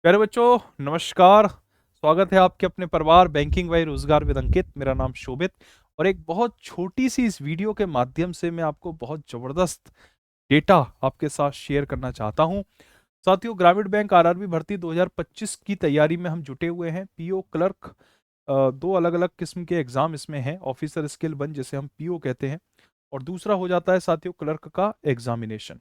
प्यारे बच्चों, नमस्कार। स्वागत है आपके अपने परिवार बैंकिंग व रोजगार विद अंकित। मेरा नाम शोभित और एक बहुत छोटी सी इस वीडियो के माध्यम से मैं आपको बहुत जबरदस्त डेटा आपके साथ शेयर करना चाहता हूं। साथियों, ग्रामीण बैंक आरआरबी भर्ती 2025 की तैयारी में हम जुटे हुए हैं। पीओ क्लर्क दो अलग अलग किस्म के एग्जाम इसमें हैं। ऑफिसर स्केल 1 जिसे हम पीओ कहते हैं और दूसरा हो जाता है साथियों क्लर्क का एग्जामिनेशन।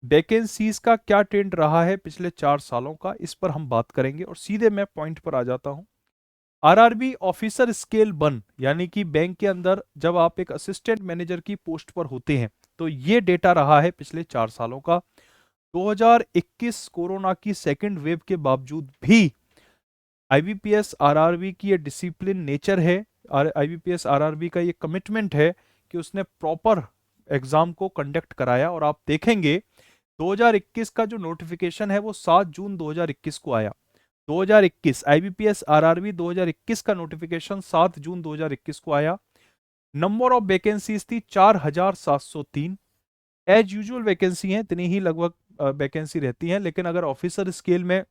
वैकेंसीज का क्या ट्रेंड रहा है पिछले 4 सालों का, इस पर हम बात करेंगे और सीधे मैं पॉइंट पर आ जाता हूं। आरआरबी ऑफिसर स्केल 1 यानी कि बैंक के अंदर जब आप एक असिस्टेंट मैनेजर की पोस्ट पर होते हैं तो ये डेटा रहा है पिछले 4 सालों का। 2021 कोरोना की सेकेंड वेव के बावजूद भी आईबीपीएस आरआरबी की ये डिसिप्लिन नेचर है, आईबीपीएस आरआरबी का ये कमिटमेंट है कि उसने प्रॉपर एग्जाम को कंडक्ट कराया। और आप देखेंगे 2021 का जो नोटिफिकेशन है वो 7 जून 2021 को आया। 2021 आईबीपीएस आरआरबी 2021 का नोटिफिकेशन 7 जून 2021 को आया। नंबर ऑफ वैकेंसीज थी 4703। एज यूजुअल वैकेंसी है, इतनी ही लगभग वैकेंसी रहती है, लेकिन अगर ऑफिसर स्केल में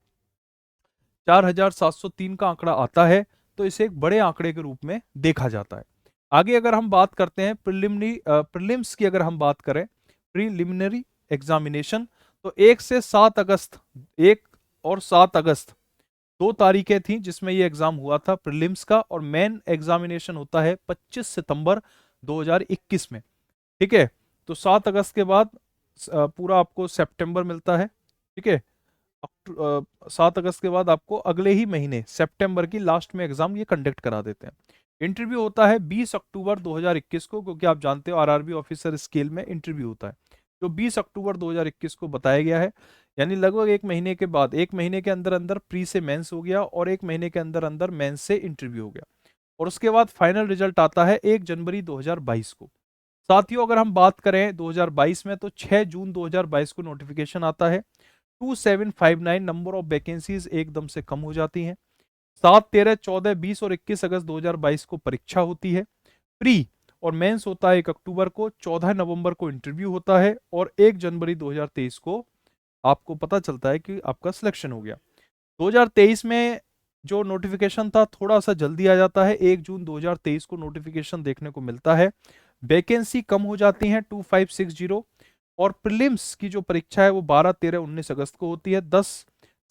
4703 का आंकड़ा आता है तो इसे एक बड़े आंकड़े के रूप में देखा जाता है। आगे अगर हम बात करते हैं प्रिलिम्स की, अगर हम बात करें प्रीलिमिनरी एग्जामिनेशन, तो 1 से 7 अगस्त, 1 और 7 अगस्त 2 तारीखें थी जिसमें ये एग्जाम हुआ था प्रीलिम्स का। और मेन एग्जामिनेशन होता है 25 सितंबर 2021 में। ठीक है, तो 7 अगस्त के बाद पूरा आपको सितंबर मिलता है। ठीक है, 7 अगस्त के बाद आपको अगले ही महीने सितंबर की लास्ट में एग्जाम ये कंडक्ट करा देते हैं। इंटरव्यू होता है 20 अक्टूबर 2021 को, क्योंकि आप जानते हो आरआरबी ऑफिसर स्केल में इंटरव्यू होता है जो 20 अक्टूबर 2021 को बताया गया है। यानी लगभग एक महीने के बाद, एक महीने के अंदर अंदर प्री से मेंस हो गया और एक महीने के अंदर अंदर मेंस से इंटरव्यू हो गया। और उसके बाद फाइनल रिजल्ट आता है 1 जनवरी 2022 को। साथियों, अगर हम बात करें 2022 में तो 6 जून 2022 को नोटिफिकेशन आता है। 2759 नंबर ऑफ वैकेंसीज एकदम से कम हो जाती हैं। 7, 13, 14, 20 और 21 अगस्त 2022 को परीक्षा होती है। प्री और मेंस होता है 1 अक्टूबर को, 14 नवंबर को इंटरव्यू होता है और 1 जनवरी 2023 को आपको पता चलता है कि आपका सिलेक्शन हो गया। 2023 में जो नोटिफिकेशन था थोड़ा सा जल्दी आ जाता है, 1 जून 2023 को नोटिफिकेशन देखने को मिलता है। वैकेंसी कम हो जाती हैं 2560। और प्रीलिम्स की जो परीक्षा है वो 12, 13, 19 अगस्त को होती है। 10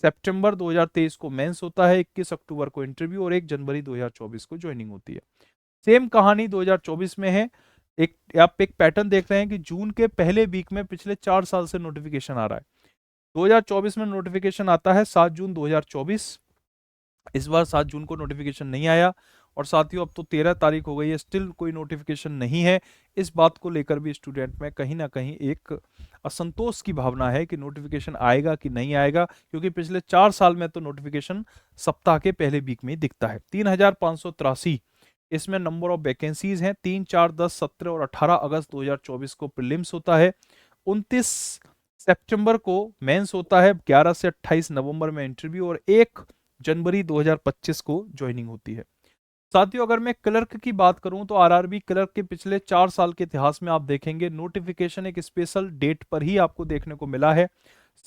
सितंबर 2023 को मेंस होता है, 21 अक्टूबर को इंटरव्यू और 1 जनवरी 2024 को ज्वाइनिंग होती है। सेम कहानी 2024 में है। आप एक पैटर्न देख रहे हैं कि जून के पहले वीक में पिछले 4 साल से नोटिफिकेशन आ रहा है। 2024 में नोटिफिकेशन आता है 7 जून 2024। इस बार 7 जून को नोटिफिकेशन नहीं आया और साथियों अब तो 13 तारीख हो गई है, स्टिल कोई नोटिफिकेशन नहीं है। इस बात को लेकर भी स्टूडेंट में कहीं ना कहीं एक असंतोष की भावना है कि नोटिफिकेशन आएगा कि नहीं आएगा, क्योंकि पिछले 4 साल में तो नोटिफिकेशन सप्ताह के पहले वीक में ही दिखता है। 3583 इसमें नंबर ऑफ वैकेंसीज हैं। 3, 4, 10, 17 और 18 अगस्त 2024 को प्रीलिम्स होता है। 29 सितंबर को मेंस होता है। 11 से 28 नवंबर में इंटरव्यू और 1 जनवरी 2025 को ज्वाइनिंग होती है। साथियों, अगर मैं क्लर्क की बात करूं तो आरआरबी क्लर्क के पिछले 4 साल के इतिहास में आप देखेंगे नोटिफिकेशन एक स्पेशल डेट पर ही आपको देखने को मिला है।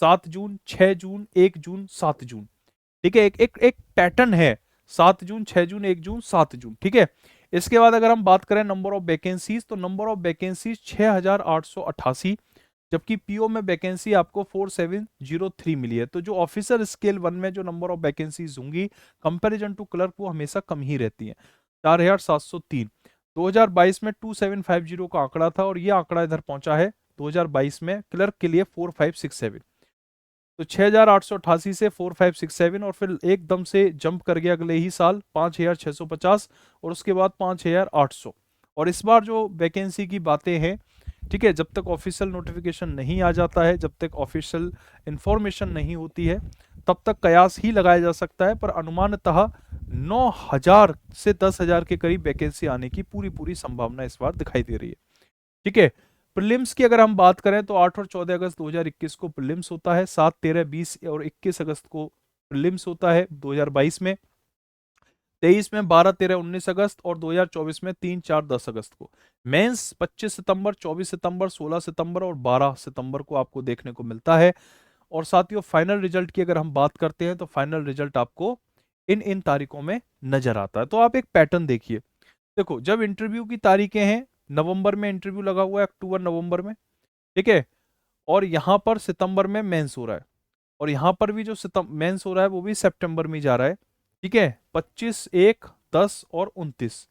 7 जून, 6 जून, 1 जून, 7 जून। ठीक है, एक एक एक पैटर्न है। 7 जून, 6 जून, 1 जून, 7 जून। ठीक है, इसके बाद अगर हम बात करें नंबर ऑफ वैकेंसीज तो नंबर ऑफ वैकेंसीज 6888, जबकि पीओ में वैकेंसी आपको 4703 मिली है। तो जो ऑफिसर स्केल 1 में जो नंबर ऑफ वैकेंसीज होंगी कंपैरिजन टू क्लर्क वो हमेशा कम ही रहती हैं, 4703। 2022 में 2750 का आंकड़ा था और ये आंकड़ा इधर पहुंचा है 2022 में क्लर्क के लिए 4567। तो 6888 से 4567 और फिर एकदम से जंप कर गया अगले ही साल 5650 और उसके बाद 5800। और इस बार जो वैकेंसी की बातें हैं, ठीक है, जब तक ऑफिशियल नोटिफिकेशन नहीं आ जाता है, जब तक ऑफिशियल इंफॉर्मेशन नहीं होती है, तब तक कयास ही लगाया जा सकता है, पर अनुमानतः 9000 से 10,000 के करीब वैकेंसी आने की पूरी पूरी संभावना इस बार दिखाई दे रही है। ठीक है, प्रीलिम्स की अगर हम बात करें तो 8 और 14 अगस्त 2021 को प्रीलिम्स होता है। 7, 13, 20 और 21 अगस्त को प्रीलिम्स होता है 2022 में। 23 में 12, 13, 19 अगस्त और 2024 में 3, 4, 10 अगस्त को। मेंस 25 सितंबर, 24 सितंबर, 16 सितंबर और 12 सितंबर को आपको देखने को मिलता है। और साथियों फाइनल रिजल्ट की अगर हम बात करते हैं तो फाइनल रिजल्ट आपको इन इन तारीखों में नजर आता है। तो आप एक पैटर्न देखिए, देखो जब इंटरव्यू की तारीखें हैं, नवंबर में इंटरव्यू लगा हुआ है, अक्टूबर नवंबर में, ठीक है, और यहां पर सितंबर में मेंस हो रहा है, और यहां पर भी जो मेंस हो रहा है वो भी सितंबर में जा रहा है, ठीक है, 25, 1, 10 और 29,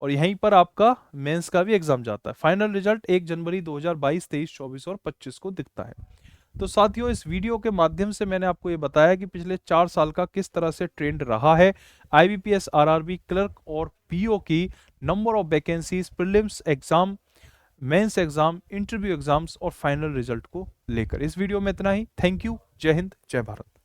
और यहीं पर आपका मेंस का भी एग्जाम जाता है। फाइनल रिजल्ट 1 जनवरी 2022, 23, 24 और 25 को दिखता है। तो साथियों इस वीडियो के माध्यम से मैंने आपको ये बताया कि पिछले 4 साल का किस तरह से ट्रेंड रहा है आईबीपीएस, आरआरबी, क्लर्क और पीओ की number of vacancies, prelims exam, mains exam, interview exams और फाइनल रिजल्ट को लेकर। इस वीडियो में इतना ही। Thank you. जय हिंद, जय भारत।